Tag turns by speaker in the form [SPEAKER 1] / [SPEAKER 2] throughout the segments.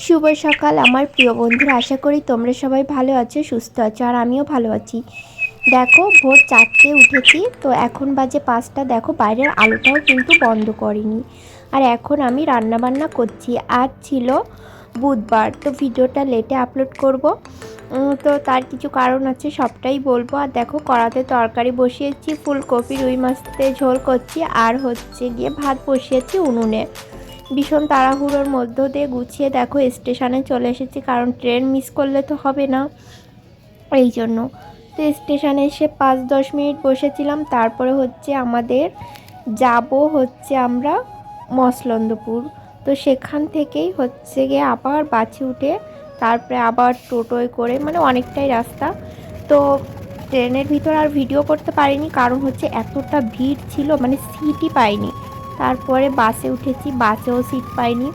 [SPEAKER 1] শুভ সকাল আমার প্রিয় বন্ধুরা, আশা করি তোমরা সবাই ভালো আছো, সুস্থ আছো, আর আমিও ভালো আছি। দেখো ভোর 4টে উঠেছি, তো এখন বাজে 5টা। দেখো বাইরের আলোটাও কিন্তু বন্ধ করিনি। আর এখন আমি রান্না বান্না করছি। আজ ছিল বুধবার, তো ভিডিওটা লেটে আপলোড করব। তো তার কিছু কারণ আছে, সবটাই বলবো। আর দেখো কড়াতে তরকারি বসিয়েছি, ফুলকপি রুই মাছতে ঝোল করছি, আর হচ্ছে গিয়ে ভাত বসিয়েছি উনুনে। ভীষণ তাড়াহুড়োর মধ্য দিয়ে গুছিয়ে দেখো স্টেশনে চলে এসেছি, কারণ ট্রেন মিস করলে তো হবে না, এই জন্য। তো স্টেশনে এসে 5-10 মিনিট বসেছিলাম। তারপরে হচ্ছে আমাদের হচ্ছে আমরা মসলন্দপুর। তো সেখান থেকেই হচ্ছে গিয়ে আবার বাসে উঠে তারপরে আবার টোটোয় করে, মানে অনেকটাই রাস্তা। তো ট্রেনের ভিতর আর ভিডিও করতে পারিনি, কারণ হচ্ছে এতটা ভিড় ছিল, মানে সিটই পাইনি। তারপরে বাসে উঠেছি, বাসেও সিট পাইনি,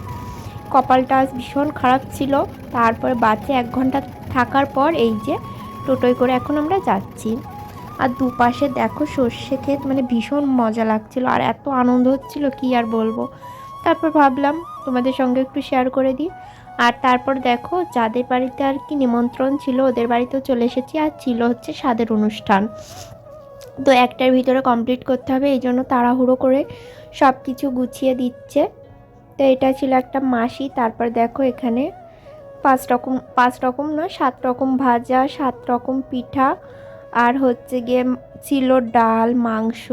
[SPEAKER 1] কপালটা ভীষণ খারাপ ছিল। তারপরে বাসে 1 ঘন্টা থাকার পর এই যে টোটোয় করে এখন আমরা যাচ্ছি। আর দুপাশে দেখো সর্ষে ক্ষেত, মানে ভীষণ মজা লাগছিল, আর এত আনন্দ হচ্ছিল কি আর বলবো। তারপর ভাবলাম তোমাদের সঙ্গে একটু শেয়ার করে দিই। আর তারপর দেখো যাদের বাড়িতে আর কি নিমন্ত্রণ ছিল, ওদের বাড়িতেও চলে এসেছি। আর ছিল হচ্ছে স্বাদের অনুষ্ঠান, তো একটার ভিতরে কমপ্লিট করতে হবে, এই জন্য তাড়াহুড়ো করে সব কিছু গুছিয়ে দিচ্ছে। তো এটা ছিল একটা মাসি। তারপর দেখো এখানে 5 রকম না 7 রকম ভাজা, 7 রকম পিঠা, আর হচ্ছে গিয়ে ছিল ডাল, মাংস,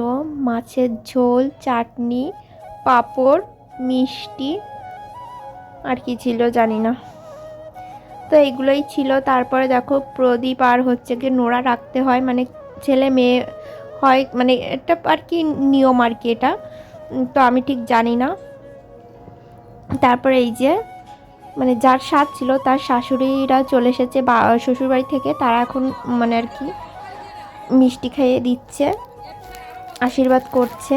[SPEAKER 1] মাছের ঝোল, চাটনি, পাঁপড়, মিষ্টি, আর কি ছিল জানি না। তো এইগুলোই ছিল। তারপরে দেখো প্রদীপ আর হচ্ছে গিয়ে নোড়া রাখতে হয়, মানে ছেলে মেয়ে হয়, মানে এটা আর কি নিয়ম আর কি এটা, তো আমি ঠিক জানি না। তারপরে এই যে মানে যার স্বাদ ছিল তার শাশুড়িরা চলে এসেছে বা শ্বশুরবাড়ি থেকে, তারা এখন মানে আর কি মিষ্টি খাইয়ে দিচ্ছে, আশীর্বাদ করছে।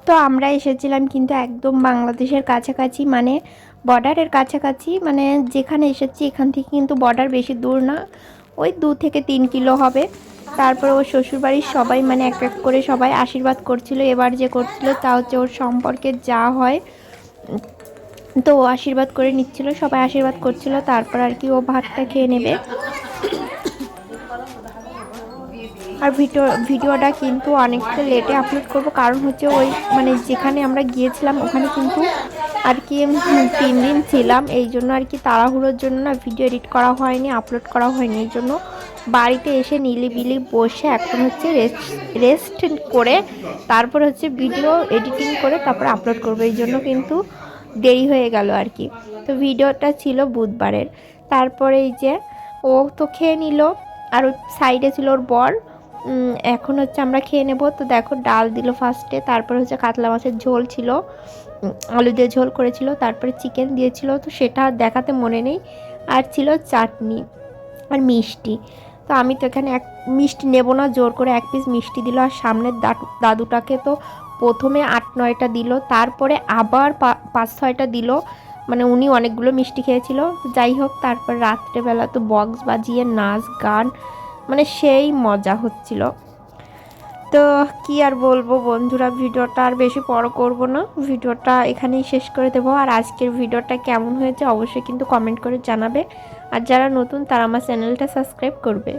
[SPEAKER 1] তো আমরা এসেছিলাম কিন্তু একদম বাংলাদেশের কাছাকাছি, মানে বর্ডারের কাছাকাছি, মানে যেখানে এসেছি এখান থেকে কিন্তু বর্ডার বেশি দূর না, ওই 2 থেকে 3 কিলো হবে। তারপর ওর শ্বশুরবাড়ির সবাই মানে এক এক করে সবাই আশীর্বাদ করছিল। এবার যে করছিল তা হচ্ছে ওর সম্পর্কে যা হয়, তো ও আশীর্বাদ করে নিচ্ছিল, সবাই আশীর্বাদ করছিল। তারপর আর কি ও ভাতটা খেয়ে নেবে। আর ভিডিওটা কিন্তু অনেকটা লেটে আপলোড করব, কারণ হচ্ছে ওই মানে যেখানে আমরা গিয়েছিলাম ওখানে কিন্তু আর কি 3 দিন ছিলাম, এই জন্য আর কি তাড়াহুড়োর জন্য না ভিডিও এডিট করা হয়নি, আপলোড করা হয়নি। এই জন্য বাড়িতে এসে নিলিবিলি বসে এখন হচ্ছে রেস্ট করে তারপর হচ্ছে ভিডিও এডিটিং করে তারপর আপলোড করবো, এই জন্য কিন্তু দেরি হয়ে গেল আর কি। তো ভিডিওটা ছিল বুধবারের। তারপরে এই যে ও তো খেয়ে নিল, আর ওই সাইডে ছিল ওর বর। এখন হচ্ছে আমরা খেয়ে নেব। তো দেখো ডাল দিল ফার্স্টে, তারপর হচ্ছে কাতলা মাছের ঝোল ছিল, আলু দিয়ে ঝোল করেছিল, তারপরে চিকেন দিয়েছিল, তো সেটা দেখাতে মনে নেই। আর ছিল চাটনি আর মিষ্টি। তো আমি তো এখানে এক মিষ্টি নেব না, জোর করে 1 পিস মিষ্টি দিল। আর সামনের দাদুটাকে তো প্রথমে 8-9টা দিল, তারপরে আবার 5-6টা দিল, মানে উনি অনেকগুলো মিষ্টি খেয়েছিল। যাই হোক, তারপর রাত্রেবেলা তো বক্স বাজিয়ে নাচ গান, মানে সেই মজা হচ্ছিল। তো কি আর বলবো বন্ধুরা, ভিডিওটা আর বেশি বড় করব না, ভিডিওটা এখানেই শেষ করে দেবো। আর আজকের ভিডিওটা কেমন হয়েছে অবশ্যই কিন্তু কমেন্ট করে জানাবে। আর যারা নতুন তারা আমার চ্যানেলটা সাবস্ক্রাইব করবে।